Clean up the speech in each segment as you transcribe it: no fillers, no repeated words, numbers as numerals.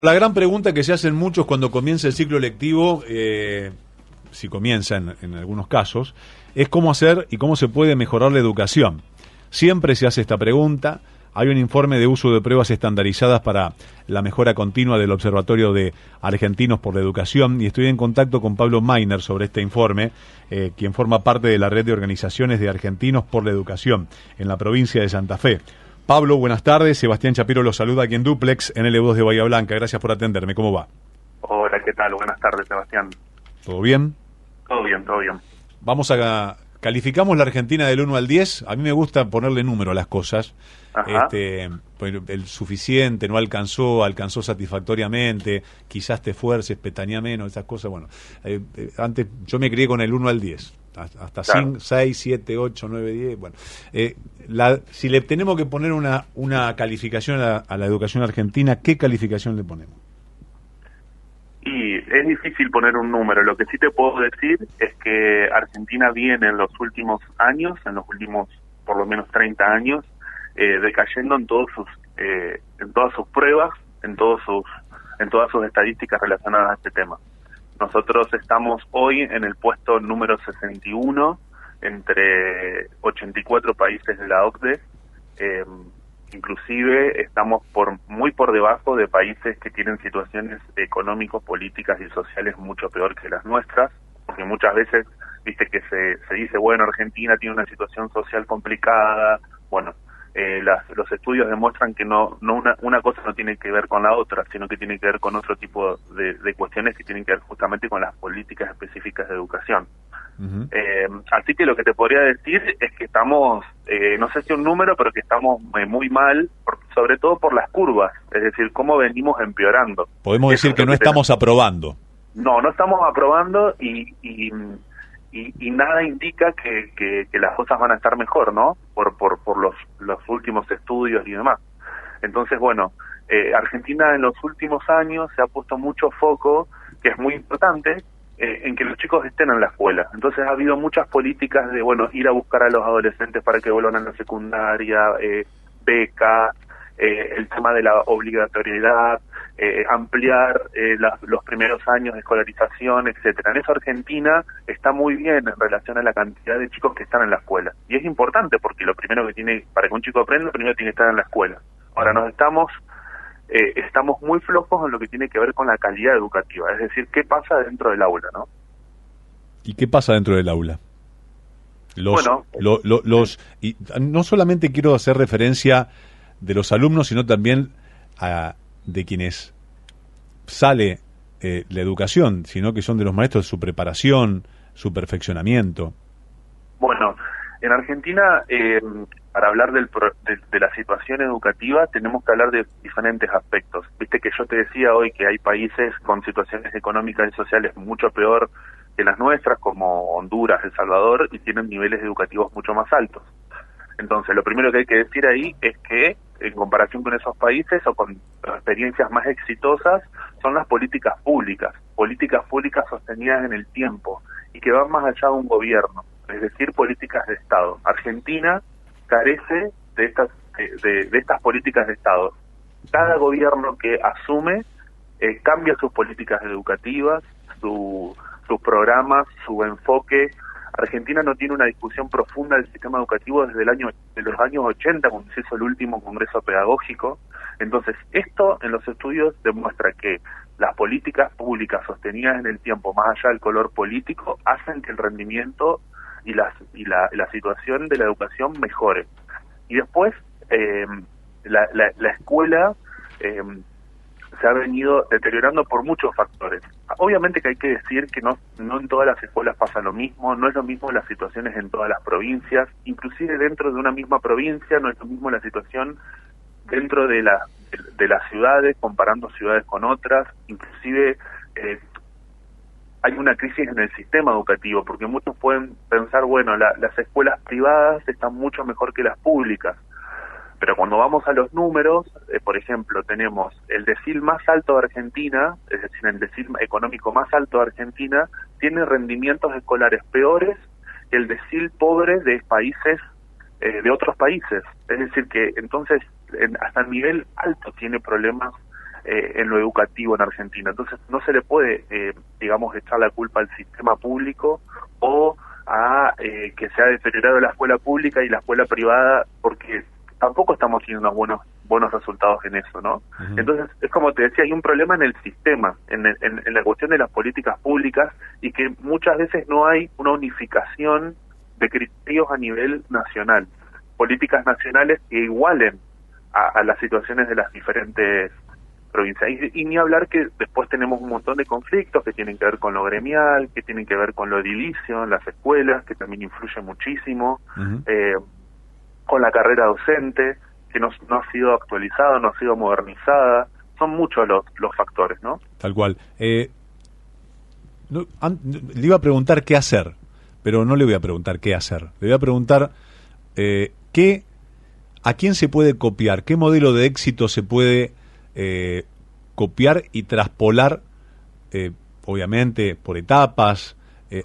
La gran pregunta que se hacen muchos cuando comienza el ciclo lectivo, si comienza en algunos casos, es cómo hacer y cómo se puede mejorar la educación. Siempre se hace esta pregunta. Hay un informe de uso de pruebas estandarizadas para la mejora continua del Observatorio de Argentinos por la Educación y estoy en contacto con Pablo Mainer sobre este informe, quien forma parte de la red de organizaciones de Argentinos por la Educación en la provincia de Santa Fe. Pablo, buenas tardes. Sebastián Chapiro los saluda aquí en Duplex, en LU2 de Bahía Blanca. Gracias por atenderme. ¿Cómo va? Hola, ¿qué tal? Buenas tardes, Sebastián. ¿Todo bien? Todo bien, todo bien. Calificamos la Argentina del 1 al 10. A mí me gusta ponerle número a las cosas. Ajá. El suficiente, no alcanzó satisfactoriamente, quizás te esfuerces, pestañea menos, esas cosas. Bueno, antes yo me crié con el 1 al 10. Hasta Claro. 5, 6, 7, 8, 9, 10. Bueno, si le tenemos que poner una calificación a la educación argentina, ¿qué calificación le ponemos? Y es difícil poner un número. Lo que sí te puedo decir es que Argentina viene en los últimos años, en los últimos por lo menos 30 años, decayendo en todas sus pruebas, en todas sus estadísticas relacionadas a este tema. Nosotros estamos hoy en el puesto número 61 entre 84 países de la OCDE. Inclusive estamos muy por debajo de países que tienen situaciones económicos, políticas y sociales mucho peor que las nuestras, porque muchas veces, viste que se dice, bueno, Argentina tiene una situación social complicada. Bueno, los estudios demuestran que una cosa no tiene que ver con la otra, sino que tiene que ver con otro tipo de cuestiones que tienen que ver justamente con las políticas específicas de educación. Uh-huh. Así que lo que te podría decir es que estamos, no sé si un número, pero que estamos muy mal, sobre todo por las curvas, es decir, cómo venimos empeorando. Podemos decir que no estamos aprobando. No estamos aprobando y nada indica que las cosas van a estar mejor, ¿no? Por los últimos estudios y demás. Entonces, bueno, Argentina en los últimos años se ha puesto mucho foco, que es muy importante, en que los chicos estén en la escuela. Entonces ha habido muchas políticas de, bueno, ir a buscar a los adolescentes para que vuelvan a la secundaria, becas, el tema de la obligatoriedad, ampliar los primeros años de escolarización, etcétera. En eso Argentina está muy bien en relación a la cantidad de chicos que están en la escuela. Y es importante porque lo primero para que un chico aprenda, primero tiene que estar en la escuela. Ahora estamos muy flojos en lo que tiene que ver con la calidad educativa, es decir, qué pasa dentro del aula, ¿no? ¿Y qué pasa dentro del aula? Y no solamente quiero hacer referencia de los alumnos, sino también de quienes sale la educación, sino que son de los maestros, su preparación, su perfeccionamiento. Bueno, en Argentina, para hablar de la situación educativa, tenemos que hablar de diferentes aspectos. Viste que yo te decía hoy que hay países con situaciones económicas y sociales mucho peor que las nuestras, como Honduras, El Salvador, y tienen niveles educativos mucho más altos. Entonces, lo primero que hay que decir ahí es que, en comparación con esos países o con experiencias más exitosas, son las políticas públicas sostenidas en el tiempo y que van más allá de un gobierno, es decir, políticas de Estado. Argentina carece de estas políticas de Estado. Cada gobierno que asume cambia sus políticas educativas, sus programas, su enfoque. Argentina no tiene una discusión profunda del sistema educativo desde los años 80, cuando se hizo el último congreso pedagógico. Entonces, esto en los estudios demuestra que las políticas públicas sostenidas en el tiempo, más allá del color político, hacen que el rendimiento y la situación de la educación mejore. Y después, la escuela se ha venido deteriorando por muchos factores. Obviamente que hay que decir que no en todas las escuelas pasa lo mismo, no es lo mismo las situaciones en todas las provincias, inclusive dentro de una misma provincia no es lo mismo la situación dentro de las ciudades, comparando ciudades con otras, inclusive hay una crisis en el sistema educativo, porque muchos pueden pensar, bueno, las escuelas privadas están mucho mejor que las públicas. Pero cuando vamos a los números, por ejemplo, tenemos el decil más alto de Argentina, es decir, el decil económico más alto de Argentina, tiene rendimientos escolares peores que el decil pobre de países, de otros países. Es decir, que entonces hasta el nivel alto tiene problemas en lo educativo en Argentina. Entonces no se le puede, digamos, echar la culpa al sistema público o a que se ha deteriorado la escuela pública y la escuela privada, porque tampoco estamos teniendo buenos resultados en eso, ¿no? Uh-huh. Entonces, es como te decía, hay un problema en el sistema, en la cuestión de las políticas públicas, y que muchas veces no hay una unificación de criterios a nivel nacional, políticas nacionales que igualen a las situaciones de las diferentes provincias. Y ni hablar que después tenemos un montón de conflictos que tienen que ver con lo gremial, que tienen que ver con lo edilicio en las escuelas, que también influye muchísimo, uh-huh. Con la carrera docente, que no ha sido actualizada, no ha sido modernizada. Son muchos los factores, ¿no? Tal cual. Le iba a preguntar qué hacer, pero no le voy a preguntar qué hacer. Le voy a preguntar a quién se puede copiar, qué modelo de éxito se puede copiar y traspolar, obviamente por etapas,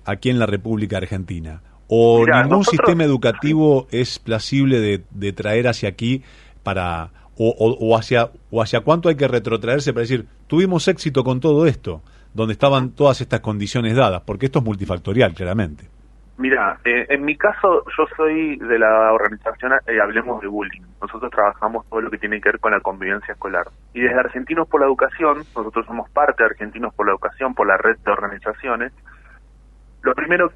aquí en la República Argentina. ¿O mirá, ningún sistema educativo es plausible de traer hacia aquí para o hacia cuánto hay que retrotraerse para decir, tuvimos éxito con todo esto, donde estaban todas estas condiciones dadas? Porque esto es multifactorial, claramente. Mira, en mi caso, yo soy de la organización Hablemos de Bullying. Nosotros trabajamos todo lo que tiene que ver con la convivencia escolar. Y desde Argentinos por la Educación, nosotros somos parte de Argentinos por la Educación, por la red de organizaciones. Lo primero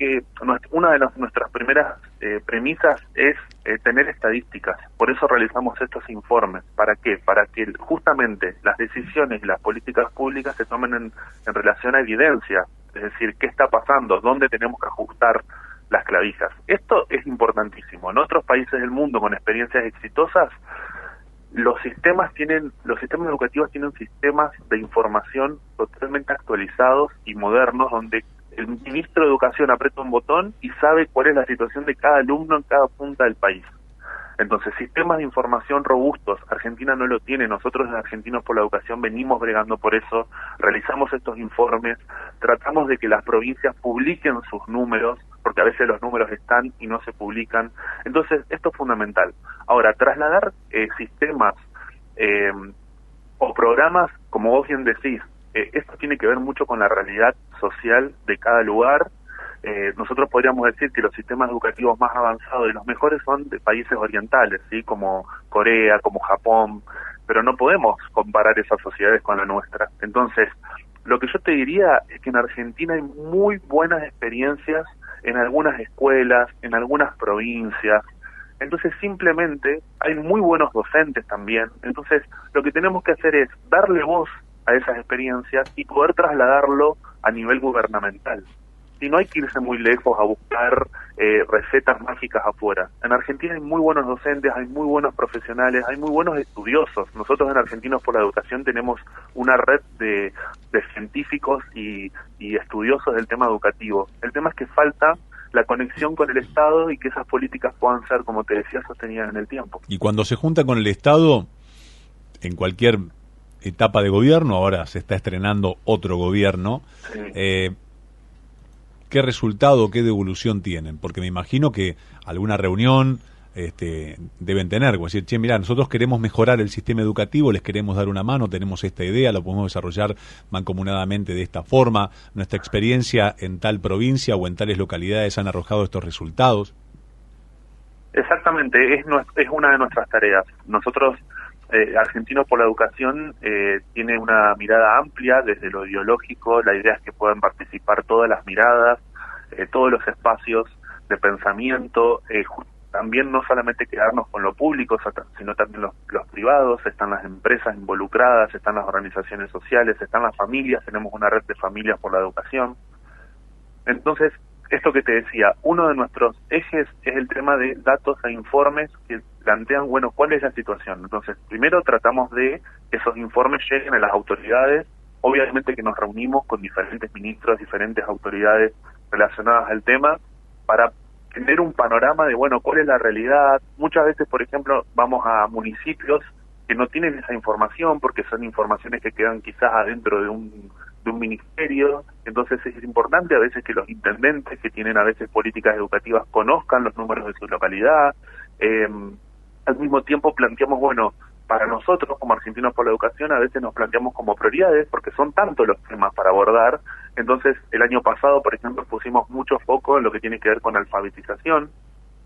una de nuestras primeras premisas es tener estadísticas. Por eso realizamos estos informes. ¿Para qué? Para que justamente las decisiones y las políticas públicas se tomen en relación a evidencia. Es decir, ¿qué está pasando? ¿Dónde tenemos que ajustar las clavijas? Esto es importantísimo. En otros países del mundo con experiencias exitosas, los sistemas educativos tienen sistemas de información totalmente actualizados y modernos, donde el ministro de Educación aprieta un botón y sabe cuál es la situación de cada alumno en cada punta del país. Entonces, sistemas de información robustos, Argentina no lo tiene. Nosotros en Argentinos por la Educación venimos bregando por eso, realizamos estos informes, tratamos de que las provincias publiquen sus números, porque a veces los números están y no se publican. Entonces, esto es fundamental. Ahora, trasladar sistemas o programas, como vos bien decís, esto tiene que ver mucho con la realidad social de cada lugar. Nosotros podríamos decir que los sistemas educativos más avanzados y los mejores son de países orientales, ¿sí? Como Corea, como Japón, pero no podemos comparar esas sociedades con la nuestra. Entonces, lo que yo te diría es que en Argentina hay muy buenas experiencias en algunas escuelas, en algunas provincias. Entonces, simplemente hay muy buenos docentes también. Entonces, lo que tenemos que hacer es darle voz a esas experiencias y poder trasladarlo a nivel gubernamental. Y no hay que irse muy lejos a buscar recetas mágicas afuera. En Argentina hay muy buenos docentes, hay muy buenos profesionales, hay muy buenos estudiosos. Nosotros en Argentinos por la Educación tenemos una red de científicos y estudiosos del tema educativo. El tema es que falta la conexión con el Estado y que esas políticas puedan ser, como te decía, sostenidas en el tiempo. Y cuando se junta con el Estado, en cualquier etapa de gobierno, ahora se está estrenando otro gobierno, sí. ¿Qué resultado, qué devolución tienen? Porque me imagino que alguna reunión deben tener, como decir, che, mirá, nosotros queremos mejorar el sistema educativo, les queremos dar una mano, tenemos esta idea, lo podemos desarrollar mancomunadamente de esta forma, nuestra experiencia en tal provincia o en tales localidades han arrojado estos resultados. Exactamente, es una de nuestras tareas. Nosotros, Argentinos por la Educación, tiene una mirada amplia desde lo ideológico. La idea es que puedan participar todas las miradas, todos los espacios de pensamiento, también no solamente quedarnos con lo público, sino también los privados. Están las empresas involucradas, están las organizaciones sociales, están las familias. Tenemos una red de familias por la educación. Entonces, esto que te decía, uno de nuestros ejes es el tema de datos e informes que plantean, bueno, ¿cuál es la situación? Entonces, primero tratamos de que esos informes lleguen a las autoridades. Obviamente que nos reunimos con diferentes ministros, diferentes autoridades relacionadas al tema, para tener un panorama de, bueno, ¿cuál es la realidad? Muchas veces, por ejemplo, vamos a municipios que no tienen esa información, porque son informaciones que quedan quizás adentro de un ministerio. Entonces es importante a veces que los intendentes, que tienen a veces políticas educativas, conozcan los números de su localidad. Al mismo tiempo planteamos, bueno, para nosotros como Argentinos por la Educación a veces nos planteamos como prioridades porque son tantos los temas para abordar. Entonces el año pasado, por ejemplo, pusimos mucho foco en lo que tiene que ver con alfabetización,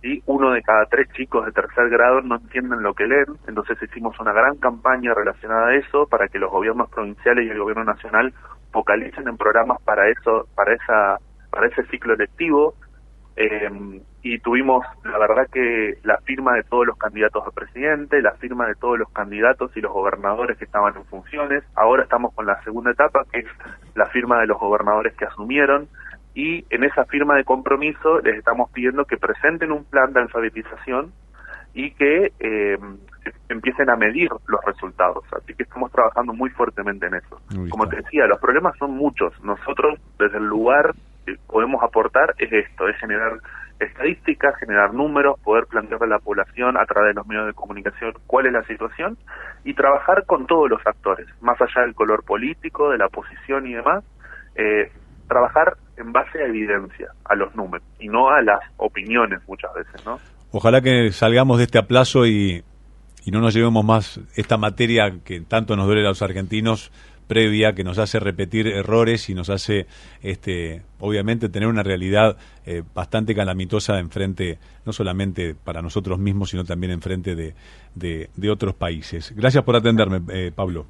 y 1 de cada 3 chicos de tercer grado no entienden lo que leen. Entonces hicimos una gran campaña relacionada a eso para que los gobiernos provinciales y el gobierno nacional focalicen en programas para eso, para ese ciclo lectivo. Y tuvimos, la verdad, que la firma de todos los candidatos a presidente, la firma de todos los candidatos y los gobernadores que estaban en funciones. Ahora estamos con la segunda etapa, que es la firma de los gobernadores que asumieron, y en esa firma de compromiso les estamos pidiendo que presenten un plan de alfabetización y que empiecen a medir los resultados. Así que estamos trabajando muy fuertemente en eso. Como te decía, los problemas son muchos. Nosotros, desde el lugar que podemos aportar, es esto, es generar estadísticas, generar números, poder plantearle a la población a través de los medios de comunicación cuál es la situación y trabajar con todos los actores, más allá del color político, de la posición y demás, trabajar en base a evidencia, a los números, y no a las opiniones muchas veces, ¿no? Ojalá que salgamos de este aplazo y no nos llevemos más esta materia que tanto nos duele a los argentinos, previa, que nos hace repetir errores y nos hace, obviamente, tener una realidad bastante calamitosa enfrente, no solamente para nosotros mismos, sino también enfrente de otros países. Gracias por atenderme, Pablo.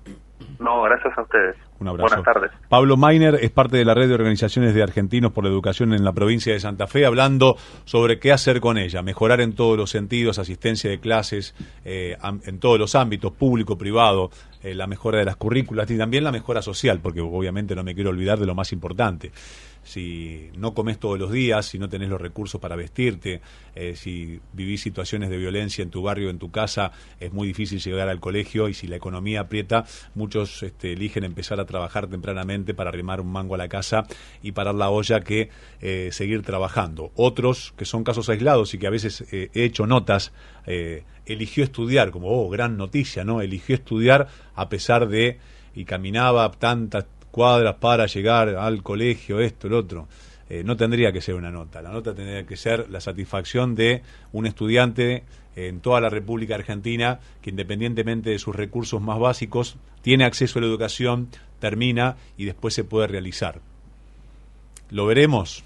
No, gracias a ustedes. Un abrazo. Buenas tardes. Pablo Mainer es parte de la red de organizaciones de argentinos por la educación en la provincia de Santa Fe, hablando sobre qué hacer con ella, mejorar en todos los sentidos, asistencia de clases, en todos los ámbitos, público, privado, la mejora de las currículas y también la mejora social, porque obviamente no me quiero olvidar de lo más importante. Si no comes todos los días, si no tenés los recursos para vestirte, si vivís situaciones de violencia en tu barrio, en tu casa, es muy difícil llegar al colegio, y si la economía aprieta, muchos eligen empezar a trabajar tempranamente para arrimar un mango a la casa y parar la olla que seguir trabajando. Otros, que son casos aislados y que a veces he hecho notas, eligió estudiar, como gran noticia, ¿no? Eligió estudiar a pesar de, y caminaba tantas cuadras para llegar al colegio, esto, el otro. No tendría que ser una nota. La nota tendría que ser la satisfacción de un estudiante en toda la República Argentina que, independientemente de sus recursos más básicos, tiene acceso a la educación, termina y después se puede realizar. ¿Lo veremos?